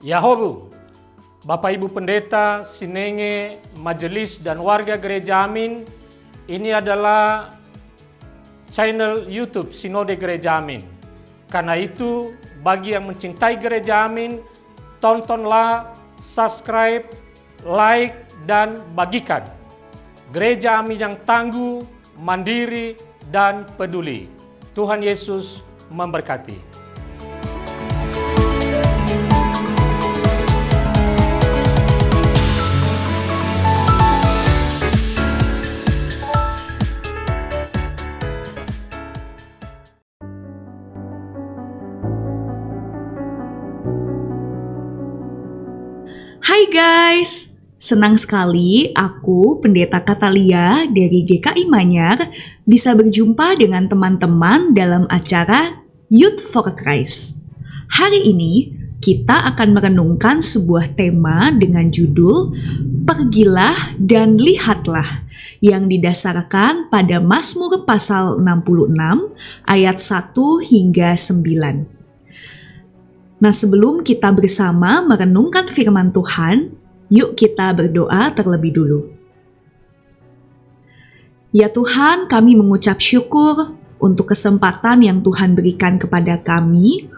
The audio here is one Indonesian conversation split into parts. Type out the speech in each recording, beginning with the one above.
Yahobu, Bapak Ibu Pendeta, Sinenge, Majelis dan warga Gereja Amin, ini adalah channel YouTube Sinode Gereja Amin. Karena itu, bagi yang mencintai Gereja Amin, tontonlah, subscribe, like, dan bagikan. Gereja Amin yang tangguh, mandiri, dan peduli. Tuhan Yesus memberkati. Hai guys, senang sekali aku, Pendeta Katalia dari GKI Manyar, bisa berjumpa dengan teman-teman dalam acara Youth for Christ. Hari ini kita akan merenungkan sebuah tema dengan judul Pergilah dan Lihatlah, yang didasarkan pada Mazmur pasal 66 ayat 1 hingga 9. Nah, sebelum kita bersama merenungkan firman Tuhan, yuk kita berdoa terlebih dulu. Ya Tuhan, kami mengucap syukur untuk kesempatan yang Tuhan berikan kepada kami,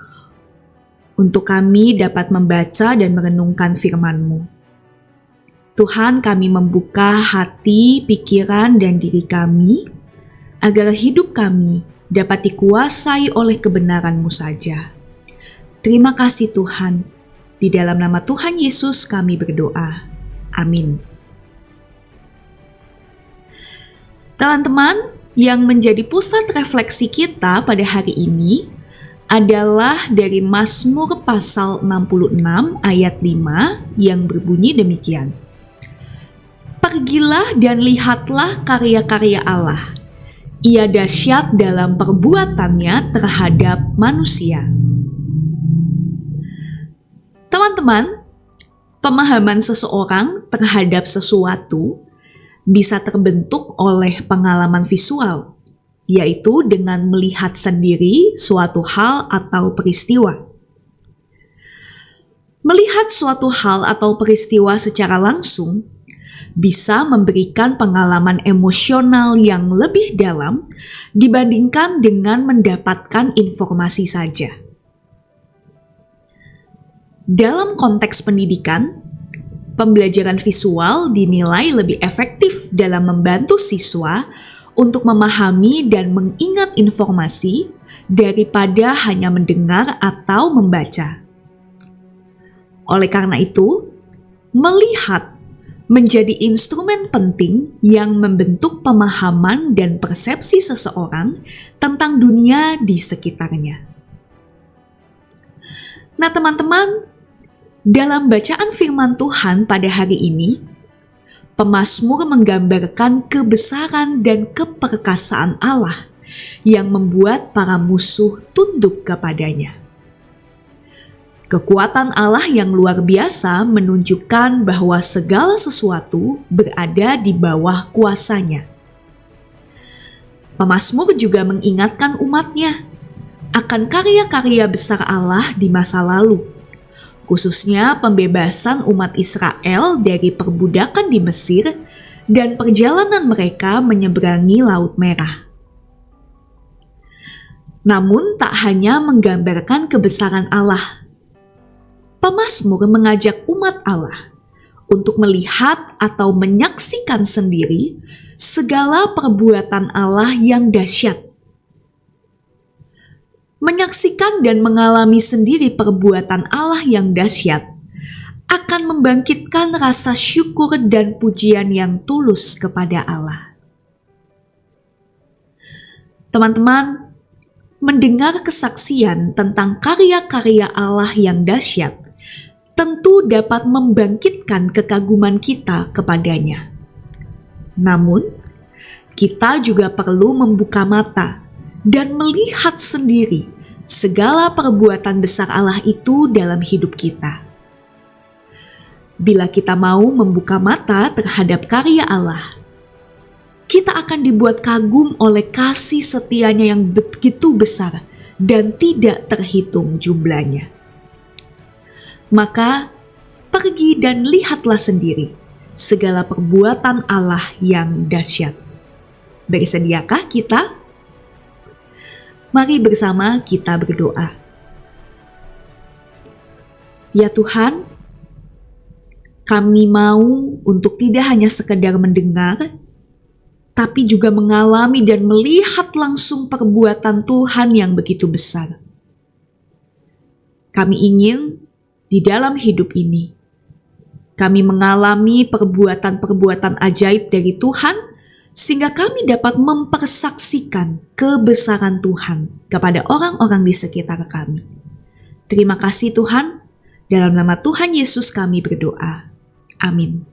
untuk kami dapat membaca dan merenungkan firman-Mu. Tuhan, kami membuka hati, pikiran, dan diri kami, agar hidup kami dapat dikuasai oleh kebenaran-Mu saja. Terima kasih Tuhan, di dalam nama Tuhan Yesus kami berdoa. Amin. Teman-teman, yang menjadi pusat refleksi kita pada hari ini adalah dari Mazmur pasal 66 ayat 5 yang berbunyi demikian. Pergilah dan lihatlah karya-karya Allah. Ia dahsyat dalam perbuatannya terhadap manusia. Teman-teman, pemahaman seseorang terhadap sesuatu bisa terbentuk oleh pengalaman visual, yaitu dengan melihat sendiri suatu hal atau peristiwa. Melihat suatu hal atau peristiwa secara langsung bisa memberikan pengalaman emosional yang lebih dalam dibandingkan dengan mendapatkan informasi saja. Dalam konteks pendidikan, pembelajaran visual dinilai lebih efektif dalam membantu siswa untuk memahami dan mengingat informasi daripada hanya mendengar atau membaca. Oleh karena itu, melihat menjadi instrumen penting yang membentuk pemahaman dan persepsi seseorang tentang dunia di sekitarnya. Nah, teman-teman, dalam bacaan firman Tuhan pada hari ini, pemazmur menggambarkan kebesaran dan keperkasaan Allah yang membuat para musuh tunduk kepadanya. Kekuatan Allah yang luar biasa menunjukkan bahwa segala sesuatu berada di bawah kuasanya. Pemazmur juga mengingatkan umatnya akan karya-karya besar Allah di masa lalu, khususnya pembebasan umat Israel dari perbudakan di Mesir dan perjalanan mereka menyeberangi Laut Merah. Namun tak hanya menggambarkan kebesaran Allah, pemazmur mengajak umat Allah untuk melihat atau menyaksikan sendiri segala perbuatan Allah yang dahsyat. Menyaksikan dan mengalami sendiri perbuatan Allah yang dahsyat akan membangkitkan rasa syukur dan pujian yang tulus kepada Allah. Teman-teman, mendengar kesaksian tentang karya-karya Allah yang dahsyat tentu dapat membangkitkan kekaguman kita kepadanya. Namun, kita juga perlu membuka mata dan melihat sendiri segala perbuatan besar Allah itu dalam hidup kita. Bila kita mau membuka mata terhadap karya Allah, kita akan dibuat kagum oleh kasih setianya yang begitu besar dan tidak terhitung jumlahnya. Maka pergi dan lihatlah sendiri segala perbuatan Allah yang dahsyat. Bersediakah kita? Mari bersama kita berdoa. Ya Tuhan, kami mau untuk tidak hanya sekedar mendengar, tapi juga mengalami dan melihat langsung perbuatan Tuhan yang begitu besar. Kami ingin di dalam hidup ini, kami mengalami perbuatan-perbuatan ajaib dari Tuhan, sehingga kami dapat mempersaksikan kebesaran Tuhan kepada orang-orang di sekitar kami. Terima kasih Tuhan, dalam nama Tuhan Yesus kami berdoa. Amin.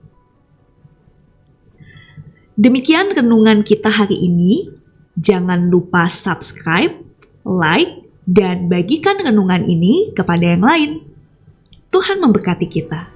Demikian renungan kita hari ini. Jangan lupa subscribe, like, dan bagikan renungan ini kepada yang lain. Tuhan memberkati kita.